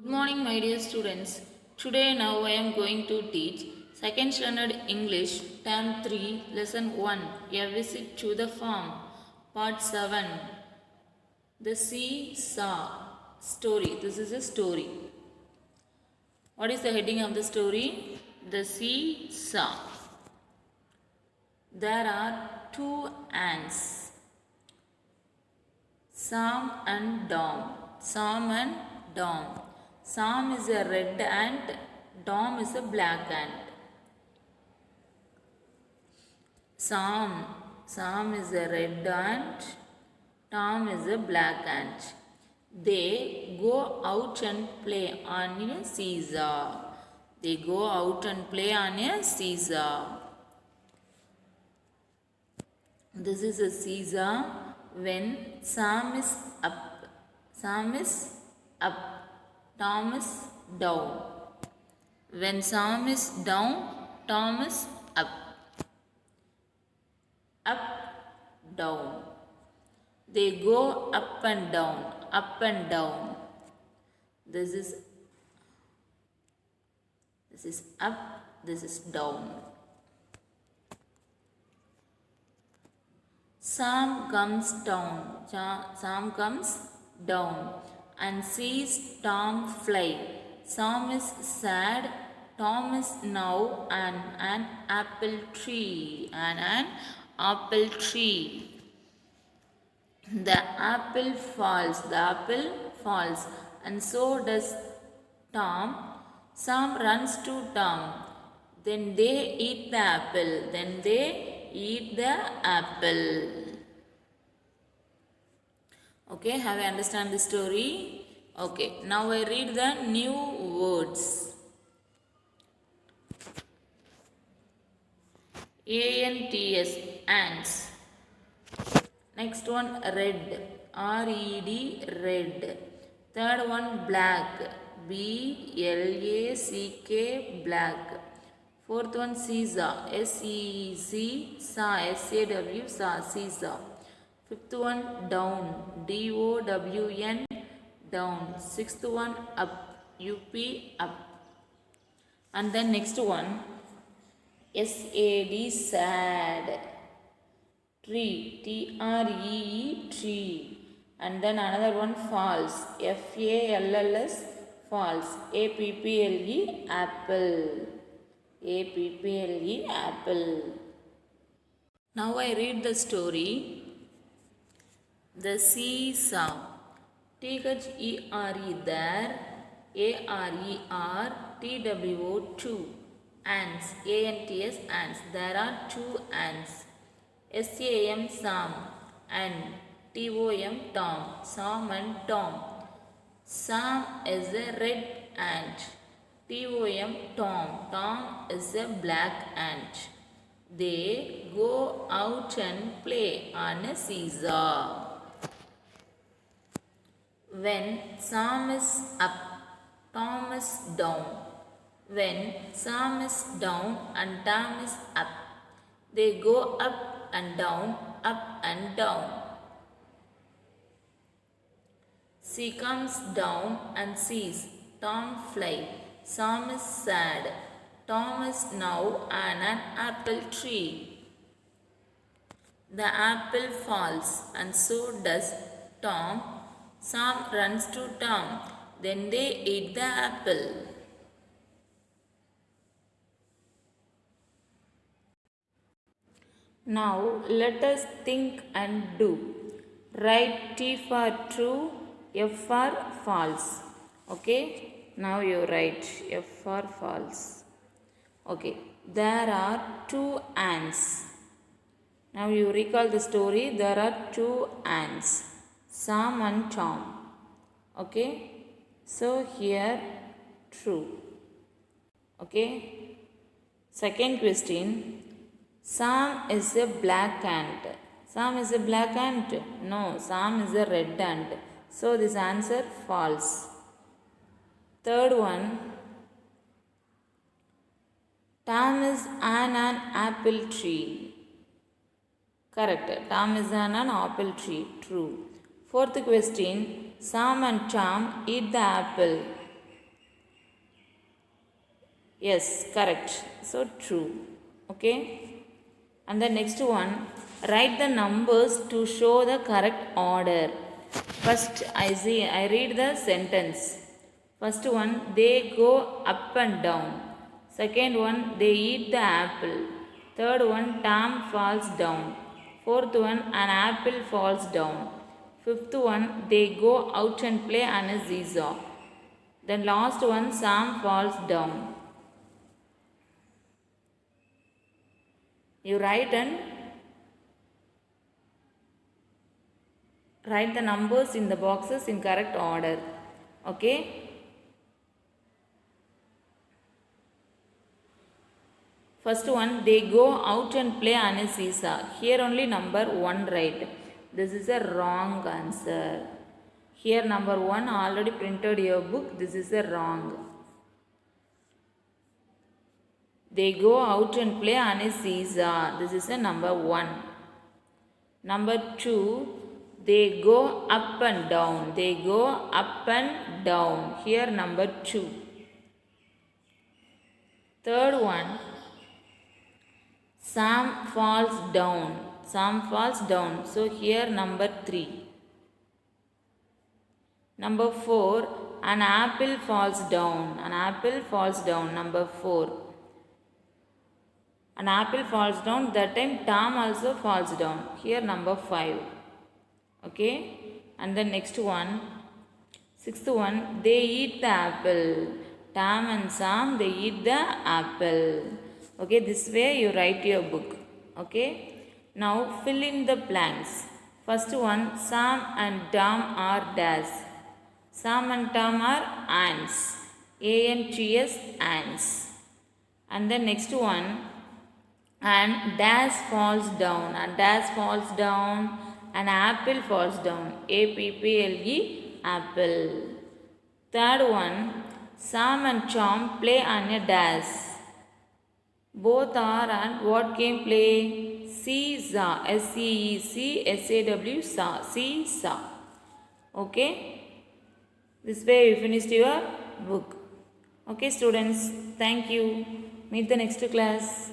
Good morning, my dear students. Today now I am going to teach second standard English term 3 lesson 1 a visit to the farm part 7 the seesaw story. This is a story. What is the heading of the story? The seesaw. There are two ants, Sam and Dom. Sam and Dom. Sam is a red ant, Dom is a black ant. Sam is a red ant, Tom is a black ant. They go out and play on a seesaw. They go out and play on a seesaw. This is a seesaw when Sam is up. Sam is up. Tom is down. When Sam is down, Tom is up. Up, down. They go up and down, up and down. This is up, this is down. Sam comes down. Sam comes down and sees Tom fly. Sam is sad. Tom is now on an apple tree. An apple tree. The apple falls. And so does Tom. Sam runs to Tom. Then they eat the apple. Okay, have you understand the story? Okay, now I read the new words. ANTS, ants. Next one, red, RED, red. Third one, black, BLACK, black. Fourth one, seesaw, SEEC, SAW, seesaw. Fifth one, down, DOWN, down. Sixth one, up, UP, up. And then next one, SAD, sad, tree, TREE, tree. And then another one, false, FALLS, false, APPLE, apple. APPLE, apple. Now I read the story. The seesaw. THERE, there. ARER, TWO, ants. ANTS, ants. There are two ants. SAM, Sam. And TOM, Tom. Sam and Tom. Sam is a red ant. TOM, Tom. Tom is a black ant. They go out and play on a seesaw. When Sam is up, Tom is down. When Sam is down and Tom is up, they go up and down, up and down. She comes down and sees Tom fly. Sam is sad. Tom is now on an apple tree. The apple falls and so does Tom. Sam runs to Tom. Then they eat the apple. Now let us think and do. Write T for true, F for false. Okay. Now you write F for false. Okay. There are two ants. Now you recall the story. There are two ants, Sam and Tom. Okay. So here true. Okay. Second question. Sam is a black ant. Sam is a black ant? No, Sam is a red ant. So this answer false. Third one. Tom is on an apple tree. Correct. Tom is on an apple tree. True. Fourth question. Sam and Tom eat the apple. Yes, correct. So true. Okay. And the next one, write the numbers to show the correct order. First, I read the sentence. First one, they go up and down. Second one, they eat the apple. Third one, Tom falls down. Fourth one, an apple falls down. Fifth one, they go out and play on a seesaw. Then last one, Sam falls down. You write and write the numbers in the boxes in correct order. Okay. First one, they go out and play on a seesaw. Here only number 1 right. This is a wrong answer. Here number 1 already printed your book. This is a wrong. They go out and play on a seesaw. This is a number 1. Number 2, they go up and down. They go up and down. Here number 2. Third one, Sam falls down. Sam falls down. So here number 3. Number 4, an apple falls down. An apple falls down. Number 4. An apple falls down. That time Tom also falls down. Here number 5. Okay. And the next one, sixth one, they eat the apple. Tom and Sam, they eat the apple. Okay, this way you write your book. Okay. Now fill in the blanks. First one, Sam and Tom are dash. Sam and Tom are ants. A-N-T-S, ants. And the next one, and dash falls down. And dash falls down. An apple falls down. A-P-P-L-E, apple. Third one, Sam and Tom play on a dash. Both are on what game play? Seesaw. S-E-E-C-S-A-W, saw. Seesaw. Okay. This way you finished your book. Okay students, thank you. Meet the next class.